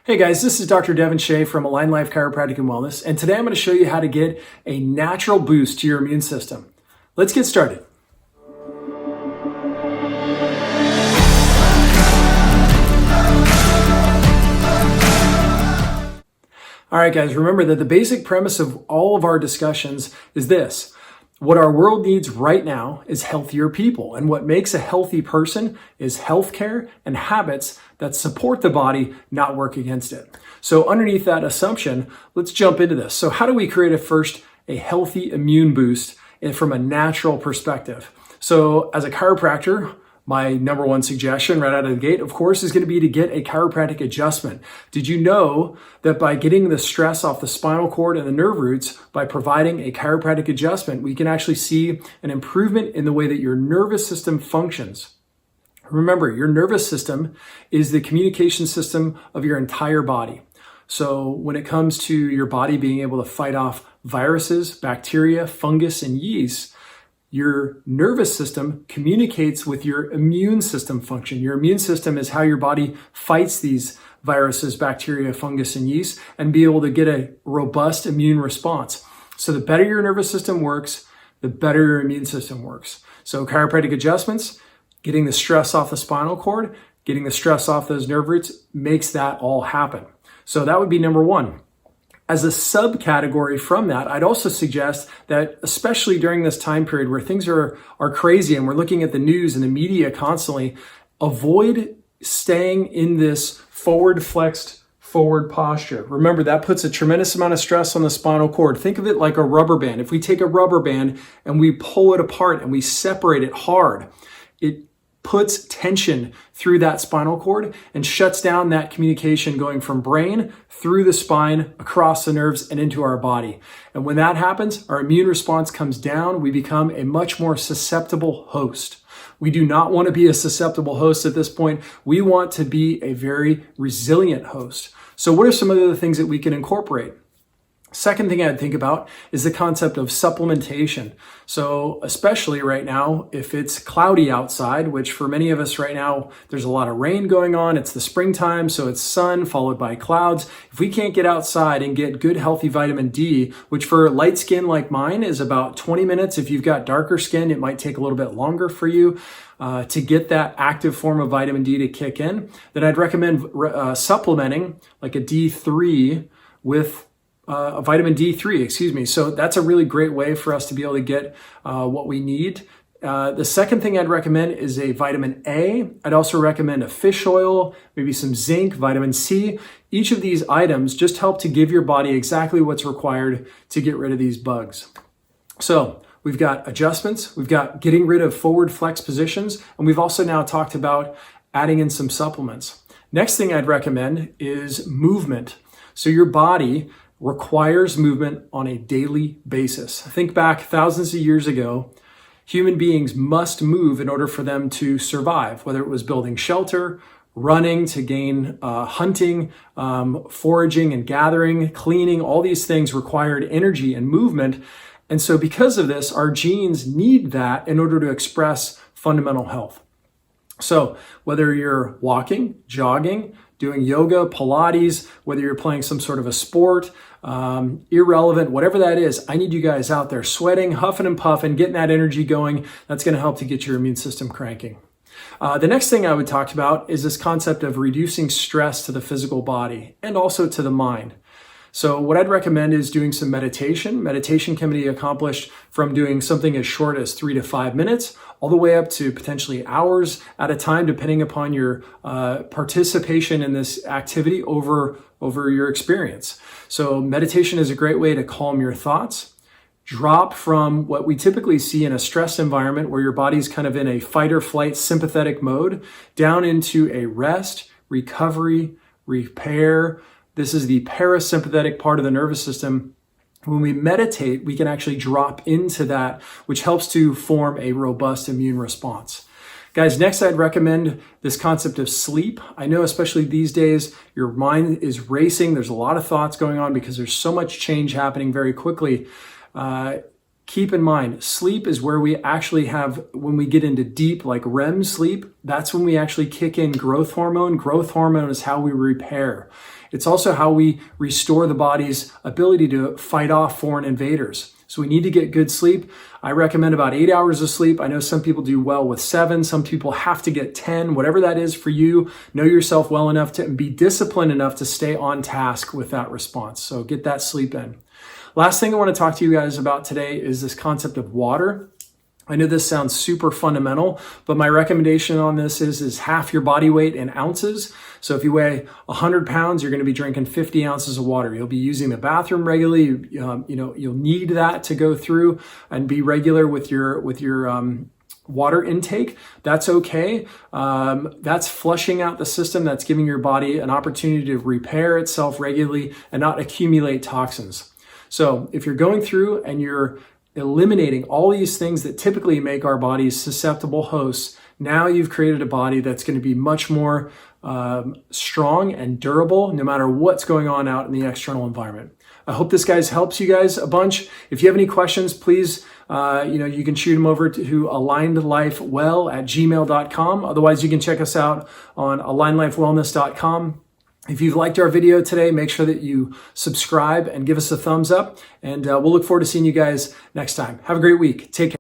Hey guys, this is Dr. Devin Shea from Align Life Chiropractic and Wellness, and today I'm going to show you how to get a natural boost to your immune system. Let's get started. All right guys, remember that the basic premise of all of our discussions is this. What our world needs right now is healthier people, and what makes a healthy person is healthcare and habits that support the body, not work against it. So underneath that assumption, let's jump into this. So how do we create a healthy immune boost from a natural perspective? So as a chiropractor, my number one suggestion right out of the gate, of course, is going to be to get a chiropractic adjustment. Did you know that by getting the stress off the spinal cord and the nerve roots, by providing a chiropractic adjustment, we can actually see an improvement in the way that your nervous system functions? Remember, your nervous system is the communication system of your entire body. So when it comes to your body being able to fight off viruses, bacteria, fungus, and yeast, your nervous system communicates with your immune system function. Your immune system is how your body fights these viruses, bacteria, fungus, and yeast, and be able to get a robust immune response. So the better your nervous system works, the better your immune system works. So chiropractic adjustments, getting the stress off the spinal cord, getting the stress off those nerve roots makes that all happen. So that would be number one. As a subcategory from that, I'd also suggest that, especially during this time period where things are crazy and we're looking at the news and the media constantly, avoid staying in this forward posture. Remember, that puts a tremendous amount of stress on the spinal cord. Think of it like a rubber band. If we take a rubber band and we pull it apart and we separate it hard, it puts tension through that spinal cord and shuts down that communication going from brain through the spine, across the nerves, and into our body. And when that happens, our immune response comes down. We become a much more susceptible host. We do not want to be a susceptible host at this point. We want to be a very resilient host. So what are some other things that we can incorporate? Second thing I'd think about is the concept of supplementation. So especially right now, if it's cloudy outside, which for many of us right now, there's a lot of rain going on. It's the springtime, so it's sun followed by clouds. If we can't get outside and get good, healthy vitamin D, which for light skin like mine is about 20 minutes. If you've got darker skin, it might take a little bit longer for you to get that active form of vitamin D to kick in. Then I'd recommend supplementing like a D3 with a vitamin D3, So that's a really great way for us to be able to get what we need. The second thing I'd recommend is a vitamin A. I'd also recommend a fish oil, maybe some zinc, vitamin C. Each of these items just help to give your body exactly what's required to get rid of these bugs. So we've got adjustments, we've got getting rid of forward flex positions, and we've also now talked about adding in some supplements. Next thing I'd recommend is movement. So your body requires movement on a daily basis. Think back thousands of years ago, human beings must move in order for them to survive, whether it was building shelter, running to gain, hunting, foraging and gathering, cleaning, all these things required energy and movement. And so because of this, our genes need that in order to express fundamental health. So whether you're walking, jogging, doing yoga, Pilates, whether you're playing some sort of a sport, irrelevant, whatever that is, I need you guys out there sweating, huffing and puffing, getting that energy going. That's going to help to get your immune system cranking. The next thing I would talk about is this concept of reducing stress to the physical body and also to the mind. So what I'd recommend is doing some meditation. Meditation can be accomplished from doing something as short as 3 to 5 minutes, all the way up to potentially hours at a time, depending upon your participation in this activity over your experience. So meditation is a great way to calm your thoughts, drop from what we typically see in a stress environment where your body's kind of in a fight or flight sympathetic mode, down into a rest, recovery, repair. This is the parasympathetic part of the nervous system. When we meditate, we can actually drop into that, which helps to form a robust immune response. Guys, next I'd recommend this concept of sleep. I know especially these days, your mind is racing. There's a lot of thoughts going on because there's so much change happening very quickly. keep in mind, sleep is where we actually have, when we get into deep, like REM sleep, that's when we actually kick in growth hormone. Growth hormone is how we repair. It's also how we restore the body's ability to fight off foreign invaders. So we need to get good sleep. I recommend about 8 hours of sleep. I know some people do well with 7. Some people have to get 10, whatever that is for you. Know yourself well enough to be disciplined enough to stay on task with that response. So get that sleep in. Last thing I want to talk to you guys about today is this concept of water. I know this sounds super fundamental, but my recommendation on this is half your body weight in ounces. So if you weigh 100 pounds, you're going to be drinking 50 ounces of water. You'll be using the bathroom regularly. You'll need that to go through and be regular with your water intake. That's okay. That's flushing out the system. That's giving your body an opportunity to repair itself regularly and not accumulate toxins. So if you're going through and you're eliminating all these things that typically make our bodies susceptible hosts, now you've created a body that's going to be much more strong and durable no matter what's going on out in the external environment. I hope this guys helps you guys a bunch. If you have any questions, please, you can shoot them over to alignedlifewell@gmail.com. Otherwise, you can check us out on alignedlifewellness.com. If you've liked our video today, make sure that you subscribe and give us a thumbs up. And we'll look forward to seeing you guys next time. Have a great week. Take care.